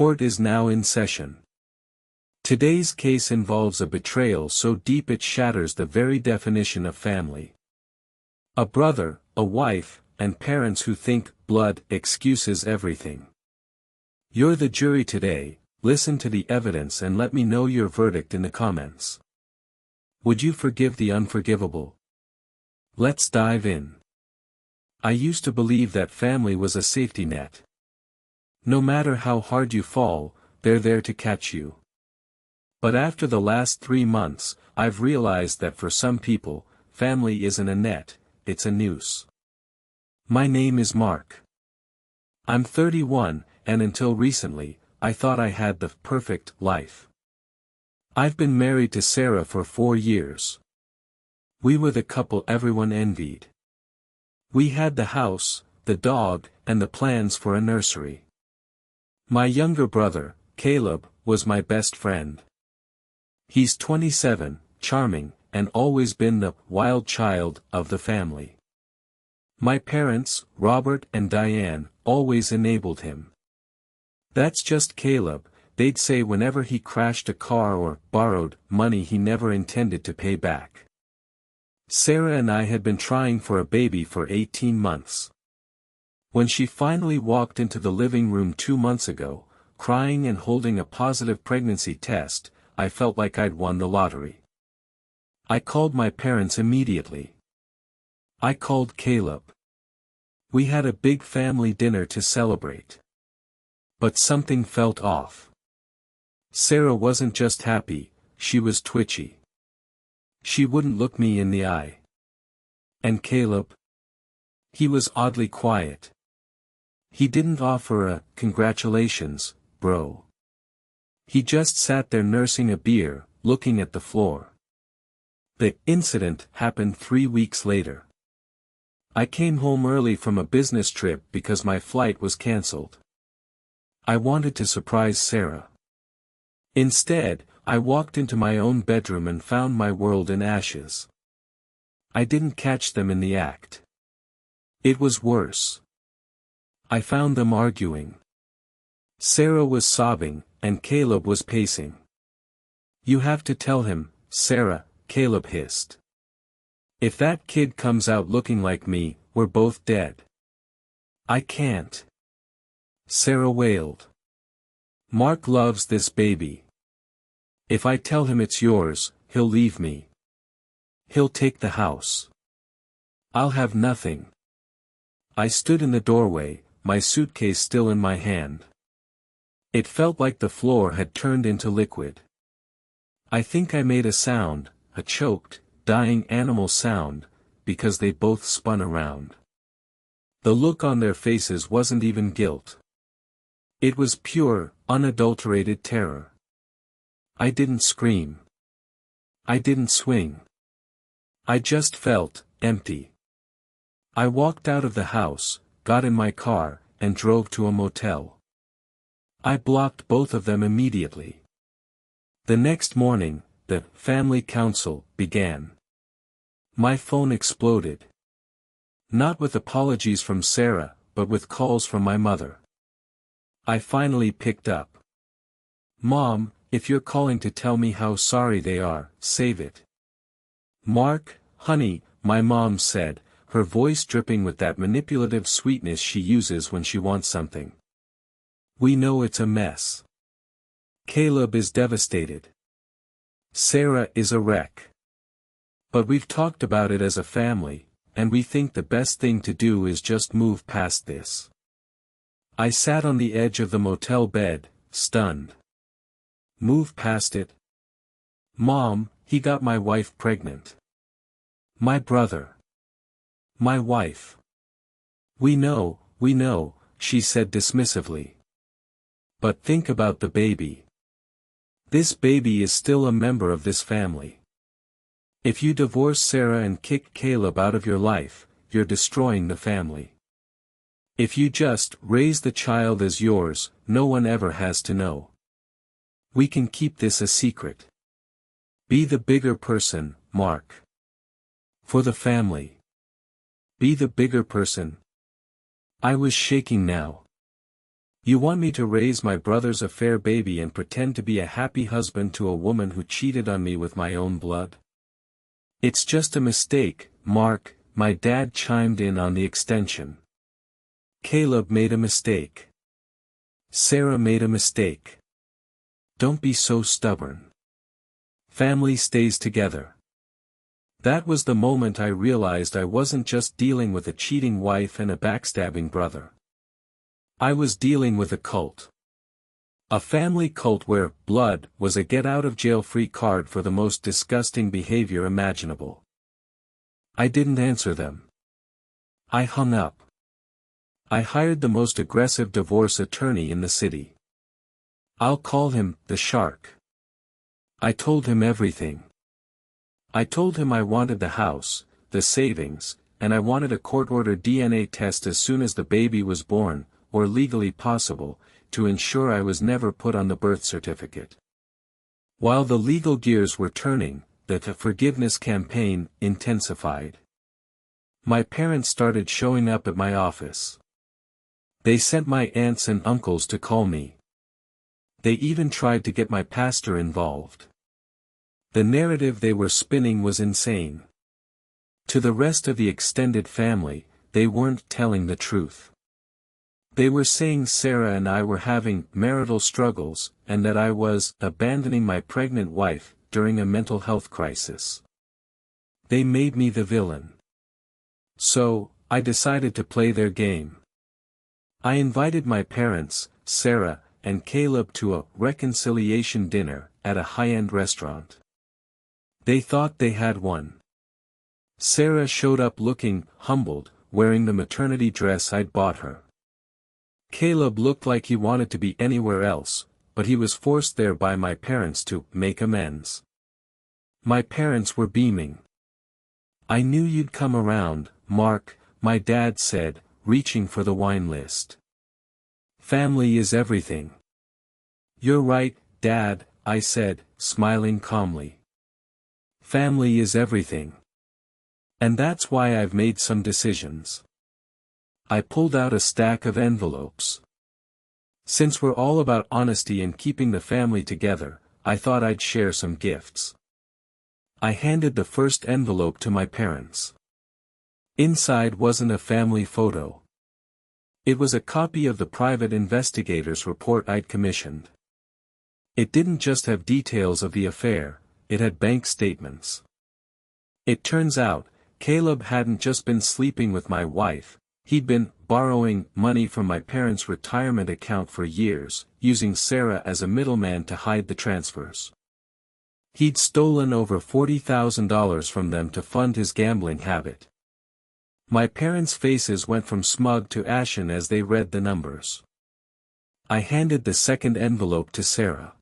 Court is now in session. Today's case involves a betrayal so deep it shatters the very definition of family. A brother, a wife, and parents who think blood excuses everything. You're the jury today. Listen to the evidence and let me know your verdict in the comments. Would you forgive the unforgivable? Let's dive in. I used to believe that family was a safety net. No matter how hard you fall, they're there to catch you. But after the last 3 months, I've realized that for some people, family isn't a net, it's a noose. My name is Mark. I'm 31, and until recently, I thought I had the perfect life. I've been married to Sarah for 4 years. We were the couple everyone envied. We had the house, the dog, and the plans for a nursery. My younger brother, Caleb, was my best friend. He's 27, charming, and always been the wild child of the family. My parents, Robert and Diane, always enabled him. That's just Caleb, they'd say whenever he crashed a car or borrowed money he never intended to pay back. Sarah and I had been trying for a baby for 18 months. When she finally walked into the living room 2 months ago, crying and holding a positive pregnancy test, I felt like I'd won the lottery. I called my parents immediately. I called Caleb. We had a big family dinner to celebrate. But something felt off. Sarah wasn't just happy, she was twitchy. She wouldn't look me in the eye. And Caleb? He was oddly quiet. He didn't offer a "congratulations, bro." He just sat there nursing a beer, looking at the floor. The incident happened 3 weeks later. I came home early from a business trip because my flight was cancelled. I wanted to surprise Sarah. Instead, I walked into my own bedroom and found my world in ashes. I didn't catch them in the act. It was worse. I found them arguing. Sarah was sobbing, and Caleb was pacing. "You have to tell him, Sarah," Caleb hissed. "If that kid comes out looking like me, we're both dead." "I can't," Sarah wailed. "Mark loves this baby. If I tell him it's yours, he'll leave me. He'll take the house. I'll have nothing." I stood in the doorway, my suitcase still in my hand. It felt like the floor had turned into liquid. I think I made a sound, a choked, dying animal sound, because they both spun around. The look on their faces wasn't even guilt. It was pure, unadulterated terror. I didn't scream. I didn't swing. I just felt empty. I walked out of the house, got in my car, and drove to a motel. I blocked both of them immediately. The next morning, the family council began. My phone exploded. Not with apologies from Sarah, but with calls from my mother. I finally picked up. "Mom, if you're calling to tell me how sorry they are, save it." "Mark, honey," my mom said, her voice dripping with that manipulative sweetness she uses when she wants something. "We know it's a mess. Caleb is devastated. Sarah is a wreck. But we've talked about it as a family, and we think the best thing to do is just move past this." I sat on the edge of the motel bed, stunned. Move past it? "Mom, he got my wife pregnant." "My brother. My wife." We know," she said dismissively. "But think about the baby. This baby is still a member of this family. If you divorce Sarah and kick Caleb out of your life, you're destroying the family. If you just raise the child as yours, no one ever has to know. We can keep this a secret. Be the bigger person, Mark. For the family. Be the bigger person." I was shaking now. You want me to raise my brother's affair baby and pretend to be a happy husband to a woman who cheated on me with my own blood? It's just a mistake, Mark, my dad chimed in on the extension. Caleb made a mistake. Sarah made a mistake. Don't be so stubborn. Family stays together. That was the moment I realized I wasn't just dealing with a cheating wife and a backstabbing brother. I was dealing with a cult. A family cult where blood was a get-out-of-jail-free card for the most disgusting behavior imaginable. I didn't answer them. I hung up. I hired the most aggressive divorce attorney in the city. I'll call him the Shark. I told him everything. I told him I wanted the house, the savings, and I wanted a court-ordered DNA test as soon as the baby was born, or legally possible, to ensure I was never put on the birth certificate. While the legal gears were turning, the forgiveness campaign intensified. My parents started showing up at my office. They sent my aunts and uncles to call me. They even tried to get my pastor involved. The narrative they were spinning was insane. To the rest of the extended family, they weren't telling the truth. They were saying Sarah and I were having marital struggles, and that I was abandoning my pregnant wife during a mental health crisis. They made me the villain. So, I decided to play their game. I invited my parents, Sarah, and Caleb to a reconciliation dinner at a high-end restaurant. They thought they had won. Sarah showed up looking humbled, wearing the maternity dress I'd bought her. Caleb looked like he wanted to be anywhere else, but he was forced there by my parents to make amends. My parents were beaming. I knew you'd come around, Mark, my dad said, reaching for the wine list. Family is everything. You're right, Dad, I said, smiling calmly. Family is everything. And that's why I've made some decisions. I pulled out a stack of envelopes. Since we're all about honesty and keeping the family together, I thought I'd share some gifts. I handed the first envelope to my parents. Inside wasn't a family photo. It was a copy of the private investigator's report I'd commissioned. It didn't just have details of the affair, it had bank statements. It turns out, Caleb hadn't just been sleeping with my wife, he'd been borrowing money from my parents' retirement account for years, using Sarah as a middleman to hide the transfers. He'd stolen over $40,000 from them to fund his gambling habit. My parents' faces went from smug to ashen as they read the numbers. I handed the second envelope to Sarah.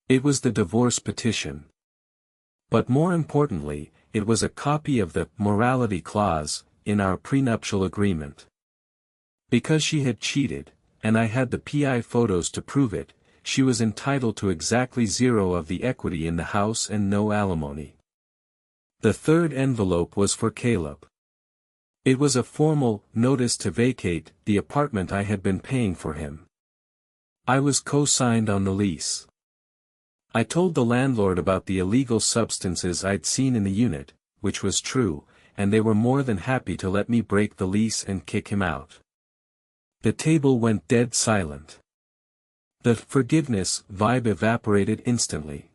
It was the divorce petition. But more importantly, it was a copy of the morality clause in our prenuptial agreement. Because she had cheated, and I had the PI photos to prove it, she was entitled to exactly zero of the equity in the house and no alimony. The third envelope was for Caleb. It was a formal notice to vacate the apartment I had been paying for him. I was co-signed on the lease. I told the landlord about the illegal substances I'd seen in the unit, which was true, and they were more than happy to let me break the lease and kick him out. The table went dead silent. The forgiveness vibe evaporated instantly.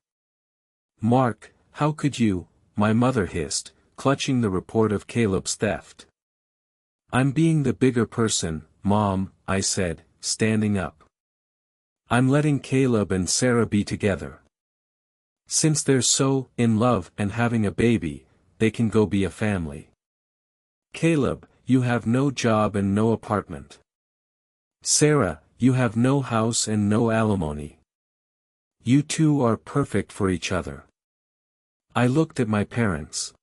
Mark, how could you, my mother hissed, clutching the report of Caleb's theft. I'm being the bigger person, Mom, I said, standing up. I'm letting Caleb and Sarah be together. Since they're so in love and having a baby, they can go be a family. Caleb, you have no job and no apartment. Sarah, you have no house and no alimony. You two are perfect for each other. I looked at my parents.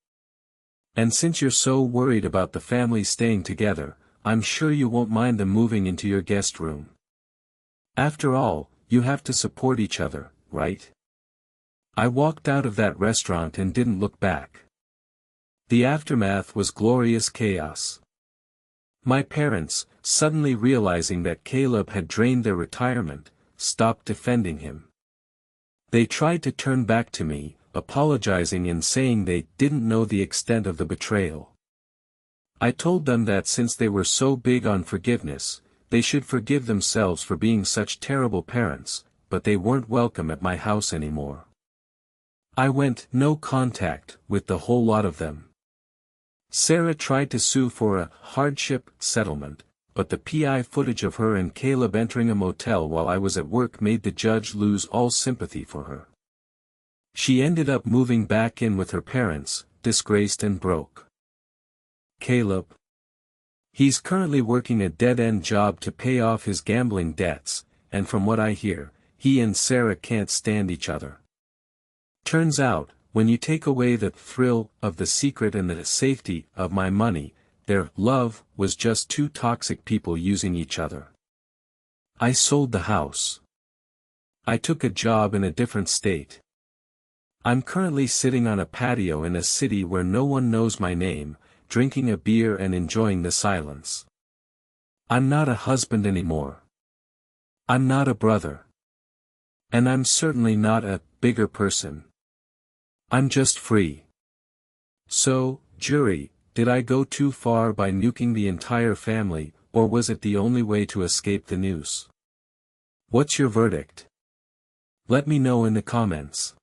And since you're so worried about the family staying together, I'm sure you won't mind them moving into your guest room. After all, you have to support each other, right? I walked out of that restaurant and didn't look back. The aftermath was glorious chaos. My parents, suddenly realizing that Caleb had drained their retirement, stopped defending him. They tried to turn back to me, apologizing and saying they didn't know the extent of the betrayal. I told them that since they were so big on forgiveness, they should forgive themselves for being such terrible parents, but they weren't welcome at my house anymore. I went no contact with the whole lot of them. Sarah tried to sue for a hardship settlement, but the PI footage of her and Caleb entering a motel while I was at work made the judge lose all sympathy for her. She ended up moving back in with her parents, disgraced and broke. Caleb. He's currently working a dead-end job to pay off his gambling debts, and from what I hear, he and Sarah can't stand each other. Turns out, when you take away the thrill of the secret and the safety of my money, their love was just two toxic people using each other. I sold the house. I took a job in a different state. I'm currently sitting on a patio in a city where no one knows my name, drinking a beer and enjoying the silence. I'm not a husband anymore. I'm not a brother. And I'm certainly not a bigger person. I'm just free. So, jury, did I go too far by nuking the entire family, or was it the only way to escape the noose? What's your verdict? Let me know in the comments.